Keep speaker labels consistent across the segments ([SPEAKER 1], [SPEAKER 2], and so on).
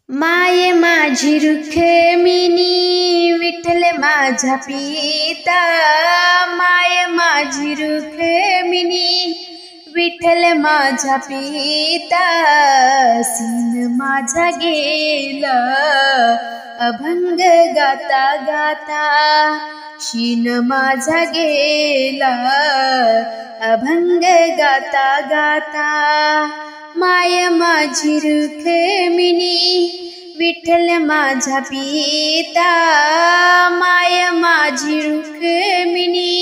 [SPEAKER 1] माये माझी रुक्मिणी विठ्ठल माझा पिता। माये माझी रुक्मिणी विठ्ठल माझा पिता। सीन माझा गेला अभंग गाता गाता। शीन माझा गेला अभंग गाता गाता। माय माझी रुक्मिणी विठ्ठल माझा पिता। माय माझी रुक्मिणी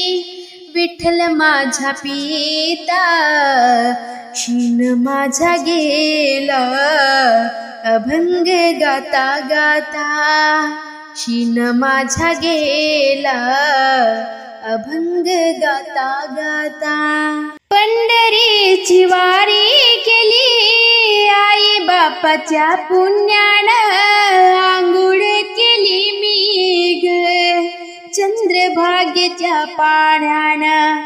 [SPEAKER 1] विठ्ठल माझा पिता। शीन माझा गेला अभंग गाता गाता। शीन माझा गेला अभंग गाता गाता। पंढरीची वारी केली आई बापाच्या पुण्यानं। आंघोळ केली मी ग चंद्रभागेच्या पाण्यानं।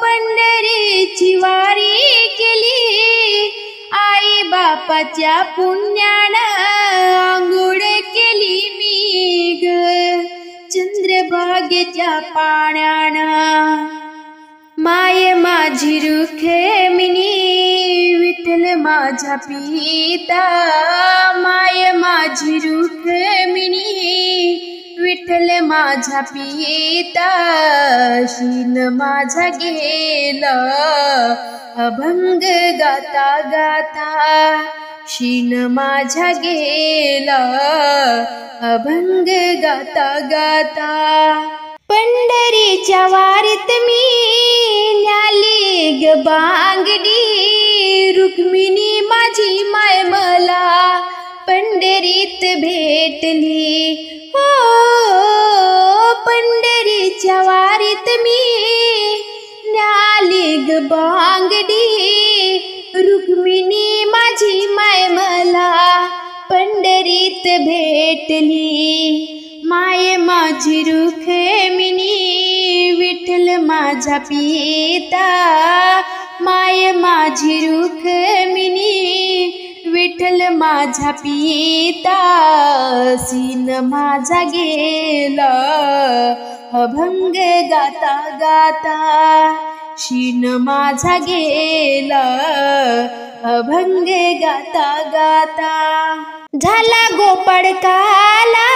[SPEAKER 1] पंढरीची वारी केली आई बापाच्या पुण्यानं। आंघोळ केली मी ग चंद्रभागेच्या पाण्यानं। माय माझी रुक्मिणी विठ्ठल माझा पिता। माय माझी रुक्मिणी विठ्ठल माझा पिता। शीन माझा गेला अभंग गाता गाता। शीन माझा गेला अभंग गाता गाता। पंढरीच्या वारीत मी न्याली ग बांगडी। रुक्मिणी माझी माय मला पंढरीत भेटली। हो पंढरीच्या वारीत मी न्याली ग बांगडी। रुक्मिणी माझी माय मला पंढरीत भेटली। माय माझी रुक्मिणी विठ्ठल माझा पिता। माय माझी रुक्मिणी विठ्ठल माझा पिता। सीन माझा गेला अभंग गाता गाता। शीन माझा गेला अभंग गाता गाता। झाला गोपाळ काला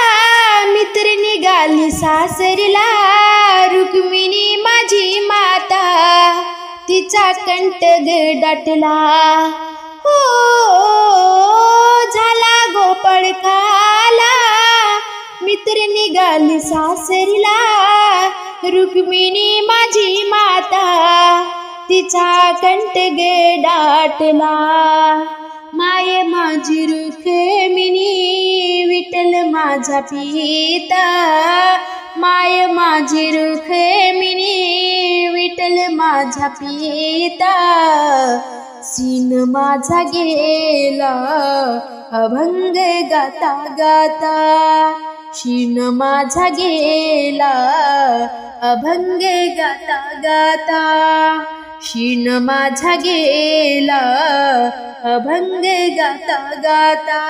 [SPEAKER 1] मित्र निघाली सासरीला। रुक्मिणी माझी माता तिचा कंठ दाटला। हो झाला गोपाळ काला मित्र निघाली सासरीला। रुक्मिणी माझी माता तिचा कंठ दाटला। माय माझी रुक्मिणी विठ्ठल माझा पिता। माय माझी रुक्मिणी विठ्ठल माझा पिता। सीन माझा गेला अभंग गाता गाता। शीन माझा गेला अभंग गाता गाता। शीन माझा गेला अभंग गाता गाता।